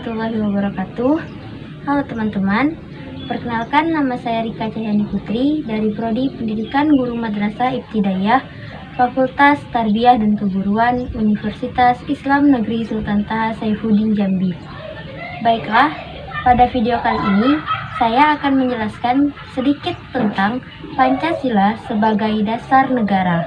warahmatullahi wabarakatuh. Halo teman-teman, perkenalkan nama saya Rika Cahyani Putri dari Prodi Pendidikan Guru Madrasah Ibtidaiyah Fakultas Tarbiyah dan Keguruan Universitas Islam Negeri Sultan Taha Saifuddin Jambi. Baiklah, pada video kali ini saya akan menjelaskan sedikit tentang Pancasila sebagai dasar negara.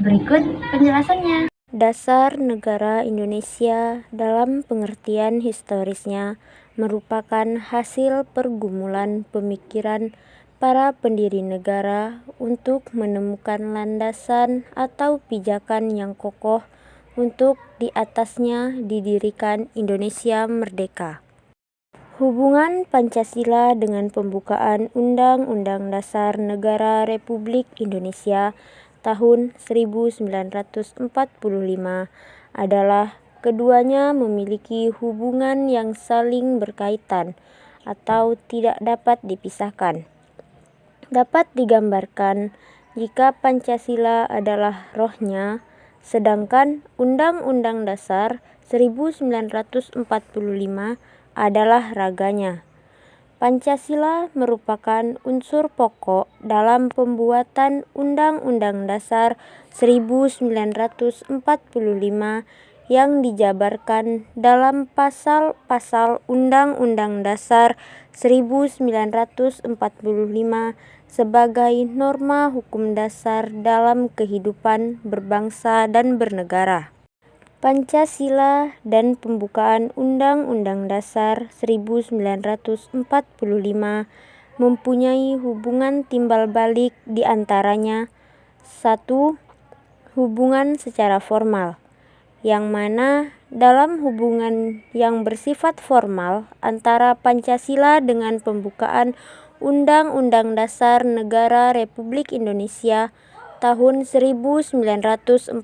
Berikut penjelasannya. Dasar negara Indonesia dalam pengertian historisnya merupakan hasil pergumulan pemikiran para pendiri negara untuk menemukan landasan atau pijakan yang kokoh untuk di atasnya didirikan Indonesia merdeka. Hubungan Pancasila dengan pembukaan Undang-Undang Dasar Negara Republik Indonesia tahun 1945 adalah keduanya memiliki hubungan yang saling berkaitan atau tidak dapat dipisahkan. Dapat digambarkan jika Pancasila adalah rohnya, sedangkan Undang-Undang Dasar 1945 adalah raganya. Pancasila merupakan unsur pokok dalam pembuatan Undang-Undang Dasar 1945 yang dijabarkan dalam pasal-pasal Undang-Undang Dasar 1945 sebagai norma hukum dasar dalam kehidupan berbangsa dan bernegara. Pancasila dan pembukaan Undang-Undang Dasar 1945 mempunyai hubungan timbal balik di antaranya. 1. Hubungan secara formal, yang mana dalam hubungan yang bersifat formal antara Pancasila dengan pembukaan Undang-Undang Dasar Negara Republik Indonesia tahun 1945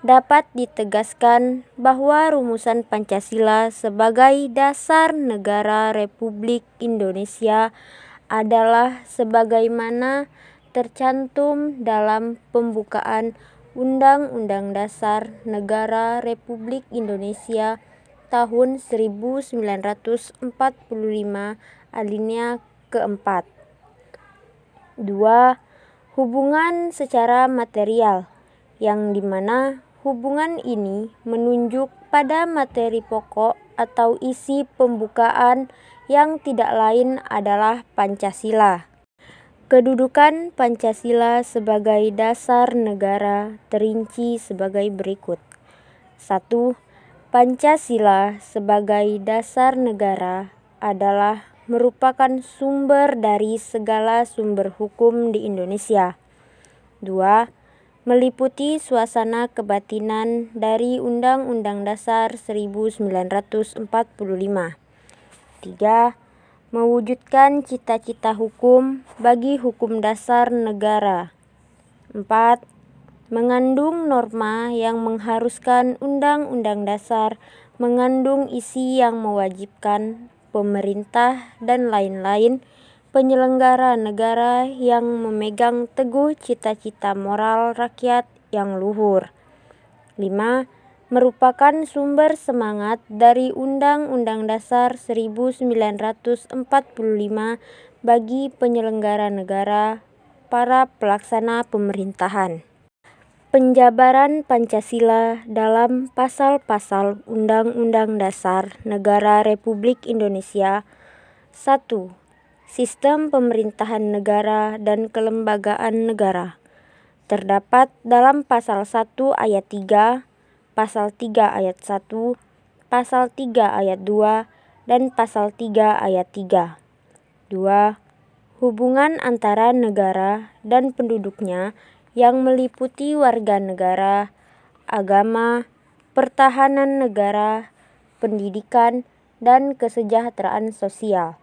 dapat ditegaskan bahwa rumusan Pancasila sebagai dasar negara Republik Indonesia adalah sebagaimana tercantum dalam pembukaan Undang-Undang Dasar Negara Republik Indonesia tahun 1945 alinea keempat. 2. Hubungan secara material, yang dimana hubungan ini menunjuk pada materi pokok atau isi pembukaan yang tidak lain adalah Pancasila. Kedudukan Pancasila sebagai dasar negara terinci sebagai berikut. 1. Pancasila sebagai dasar negara adalah merupakan sumber dari segala sumber hukum di Indonesia. 2. Meliputi suasana kebatinan dari Undang-Undang Dasar 1945. 3. Mewujudkan cita-cita hukum bagi hukum dasar negara. 4. Mengandung norma yang mengharuskan Undang-Undang Dasar mengandung isi yang mewajibkan pemerintah dan lain-lain penyelenggara negara yang memegang teguh cita-cita moral rakyat yang luhur. 5. Merupakan sumber semangat dari Undang-Undang Dasar 1945 bagi penyelenggara negara, para pelaksana pemerintahan. Penjabaran Pancasila dalam pasal-pasal Undang-Undang Dasar Negara Republik Indonesia. 1. Sistem pemerintahan negara dan kelembagaan negara. Terdapat dalam pasal 1 ayat 3, pasal 3 ayat 1, pasal 3 ayat 2, dan pasal 3 ayat 3. 2. Hubungan antara negara dan penduduknya yang meliputi warga negara, agama, pertahanan negara, pendidikan, dan kesejahteraan sosial.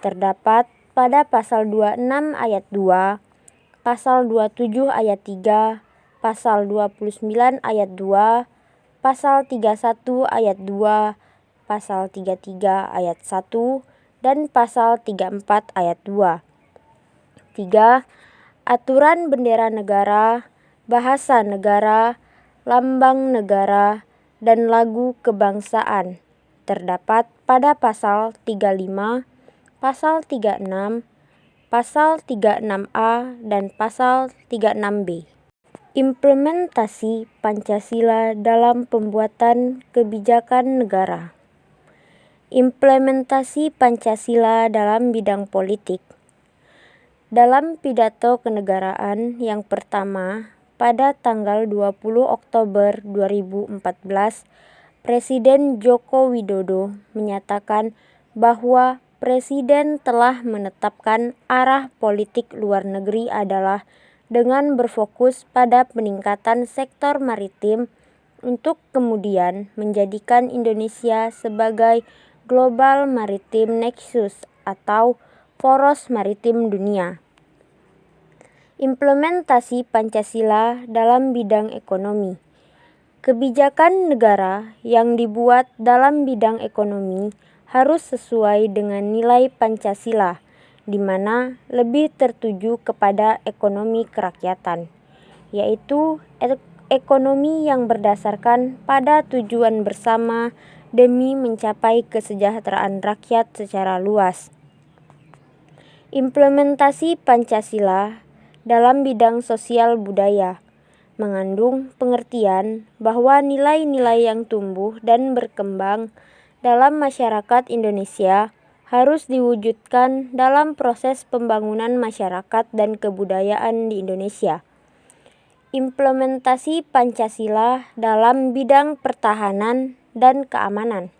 Terdapat pada pasal 26 ayat 2, pasal 27 ayat 3, pasal 29 ayat 2, pasal 31 ayat 2, pasal 33 ayat 1, dan pasal 34 ayat 2. 3. Aturan bendera negara, bahasa negara, lambang negara, dan lagu kebangsaan. terdapat pada pasal 35, pasal 36, pasal 36A, dan pasal 36B. Implementasi Pancasila dalam pembuatan kebijakan negara. Implementasi Pancasila dalam bidang politik. Dalam pidato kenegaraan yang pertama pada tanggal 20 Oktober 2014, Presiden Joko Widodo menyatakan bahwa Presiden telah menetapkan arah politik luar negeri adalah dengan berfokus pada peningkatan sektor maritim untuk kemudian menjadikan Indonesia sebagai Global Maritime Nexus atau poros maritim dunia. Implementasi Pancasila dalam bidang ekonomi. Kebijakan negara yang dibuat dalam bidang ekonomi harus sesuai dengan nilai Pancasila, di mana lebih tertuju kepada ekonomi kerakyatan, yaitu ekonomi yang berdasarkan pada tujuan bersama demi mencapai kesejahteraan rakyat secara luas. Implementasi Pancasila dalam bidang sosial budaya mengandung pengertian bahwa nilai-nilai yang tumbuh dan berkembang dalam masyarakat Indonesia harus diwujudkan dalam proses pembangunan masyarakat dan kebudayaan di Indonesia. Implementasi Pancasila dalam bidang pertahanan dan keamanan.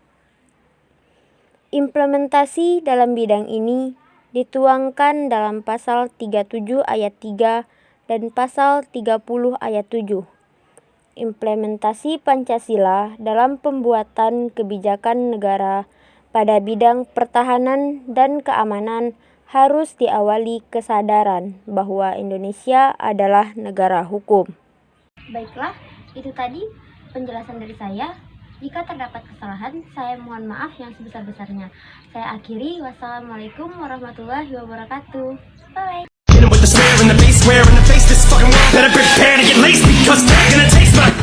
Implementasi dalam bidang ini dituangkan dalam pasal 37 ayat 3 dan pasal 30 ayat 7. Implementasi Pancasila dalam pembuatan kebijakan negara pada bidang pertahanan dan keamanan harus diawali kesadaran bahwa Indonesia adalah negara hukum. Baiklah, itu tadi penjelasan dari saya. Jika terdapat kesalahan, saya mohon maaf yang sebesar-besarnya. Saya akhiri. Wassalamualaikum warahmatullahi wabarakatuh. Bye. With the square in the face, square in the face, this fucking world better prepare to get laced because they're gonna taste my